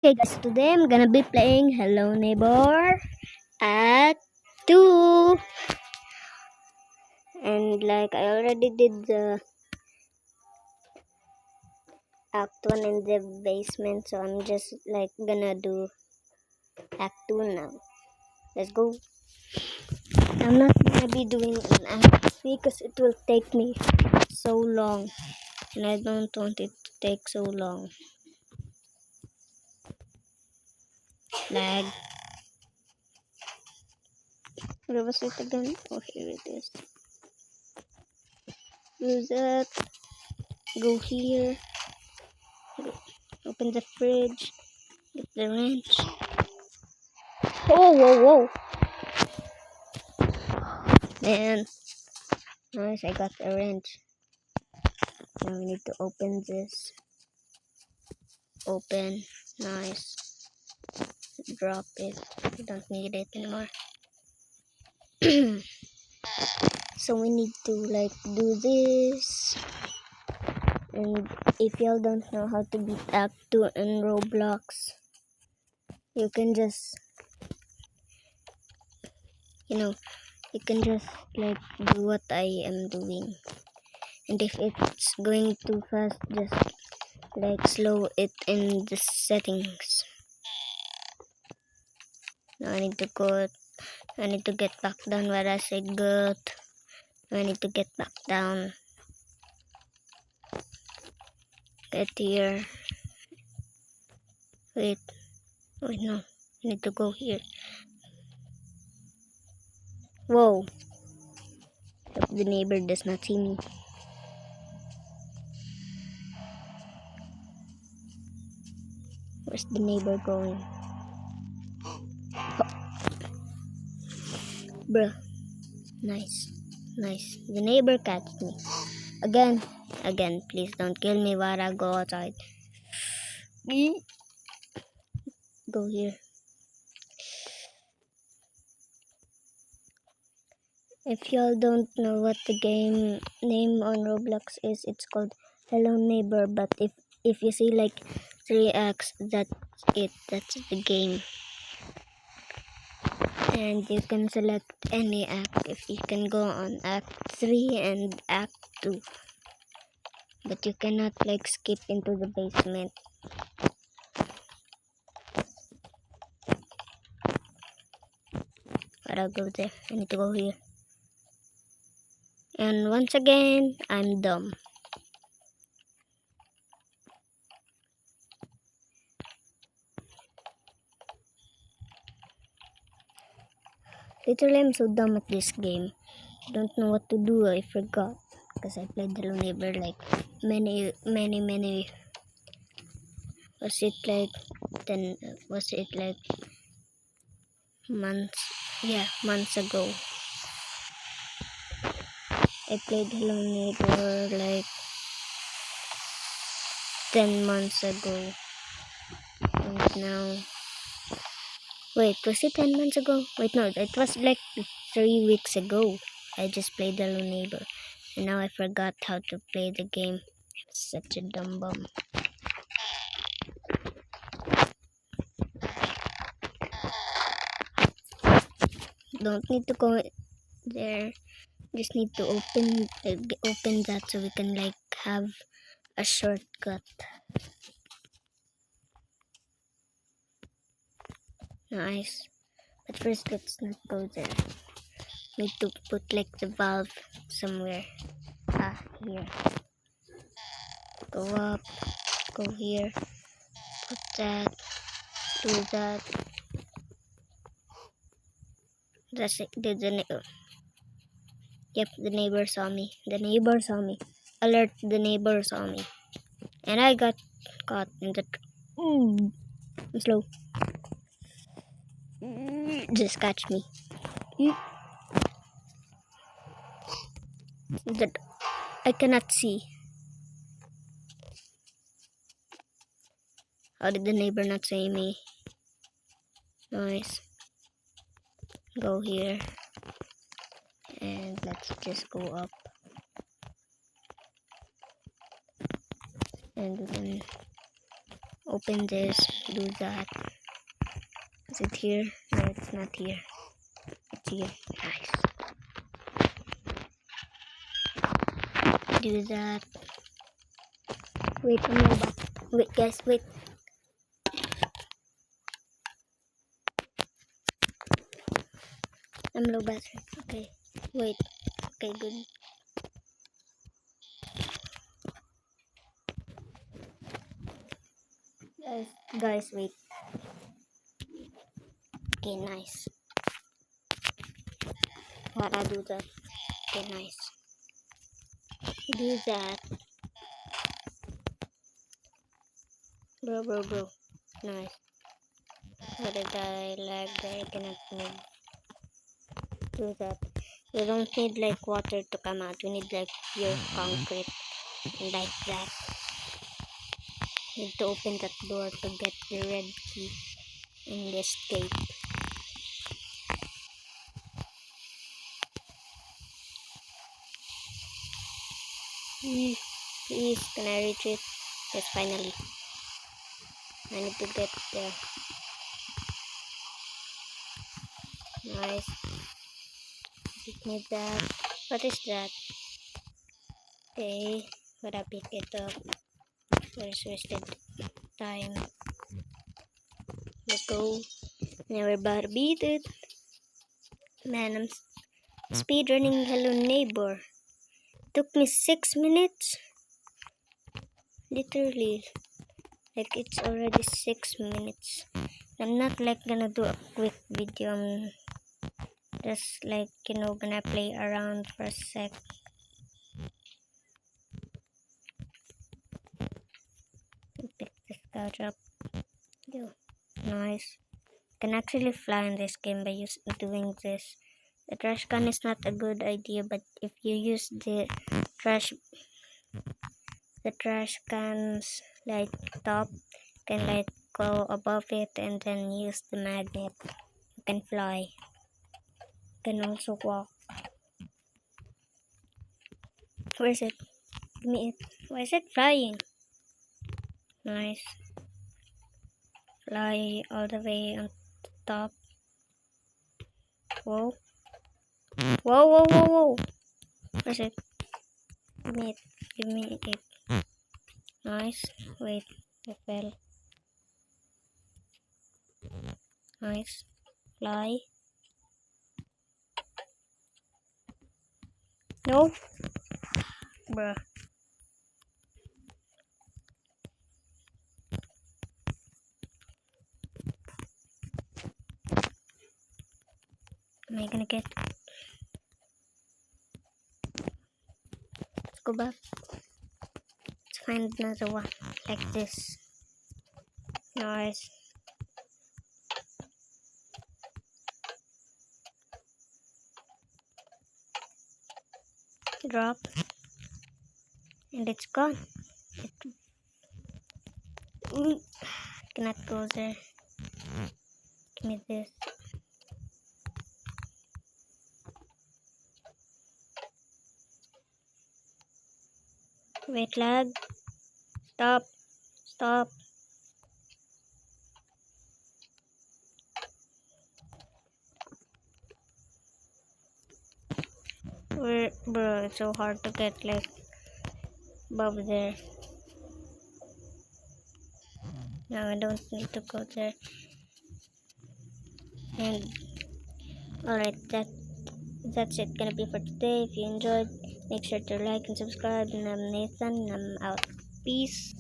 Okay guys, today I'm gonna be playing Hello Neighbor Act 2. And like I already did the Act 1 in the basement, so I'm just like gonna do Act 2 now. Let's go. I'm not gonna be doing an Act 3 because it will take me so long. And I don't want it to take so long. Lag. Where was it again? Oh, here it is. Use that. Go here. Open the fridge. Get the wrench. Whoa. Man. Nice, I got the wrench. Now we need to open this. Open. Nice. Drop it. We don't need it anymore. So we need to like do this. And if y'all don't know how to beat Act 2 in Roblox, you can just, you can just like do what I am doing. And if it's going too fast, just like slow it in the settings. Now I need to go. I need to get back down where I say good. I need to get back down. Get here. Wait no. I need to go here. Whoa. Hope the neighbor does not see me. Where's the neighbor going? Bruh. Nice. The neighbor catched me. Again. Please don't kill me while I go outside. Go here. If y'all don't know what the game name on Roblox is, it's called Hello Neighbor. But if you see like 3 acts, that's it. That's the game. And you can select any act. If you can go on Act 3 and Act 2. But you cannot like skip into the basement. But I'll go there. I need to go here. And once again, I'm dumb. Literally, I'm so dumb at this game. I don't know what to do. I forgot. Because I played Hello Neighbor like many. Was it like months? Yeah, months ago. I played Hello Neighbor like 10 months ago. And now, wait, was it 10 months ago? Wait, no, it was like 3 weeks ago. I just played Hello Neighbor. And now I forgot how to play the game. I'm such a dumb bum. Don't need to go there. Just need to open that so we can like have a shortcut. Nice. But first, let's not go there. Need to put like the valve somewhere. Here. Go up. Go here. Put that. Do that. That's it. Yep, the neighbor saw me. Alert, the neighbor saw me. And I got caught in the... I'm slow. Just catch me. That I cannot see. How did the neighbor not see me? Nice. Go here. And let's just go up. And we can Open this, do that. Is it here? No, it's not here. It's here. Nice. Do that. Wait, I'm low back. Wait, guys, wait. I'm low battery. Okay. Wait. Okay, good. Guys, wait. Okay, nice. Gotta do that. Okay, nice. Do that. Bro. Nice. What did I lag there? I cannot move. Do that. We don't need like water to come out. We need like pure concrete. Like that. Need to open that door to get the red key and escape. Please, can I reach it? Yes, finally. I need to get there. Nice. Pick me that. What is that? Okay, gotta pick it up. There's wasted time. Let's go. Never about to beat it. Man, I'm speedrunning Hello Neighbor. Took me 6 minutes. Literally. Like it's already 6 minutes. I'm not like gonna do a quick video. I'm just like, gonna play around for a sec. Pick this couch up. Yo, nice. Can actually fly in this game by doing this. The trash can is not a good idea, but if you use the trash can's like top, can like go above it and then use the magnet. You can fly. You can also walk. Where is it? Give me it. Why is it flying? Nice. Fly all the way on top. Whoa. Whoa. Where's it? Give me it. Nice. Wait, I fell. Nice. Fly. No. Bruh. Am I gonna get? Let's go back. Let's find another one like this. Nice. Drop. And it's gone. Cannot go there. Give me this. Wait, lag. Stop. Bro, it's so hard to get like above there. No, I don't need to go there. And alright, that's it gonna be for today. If you enjoyed, make sure to like and subscribe. And I'm Nathan, and I'm out. Peace.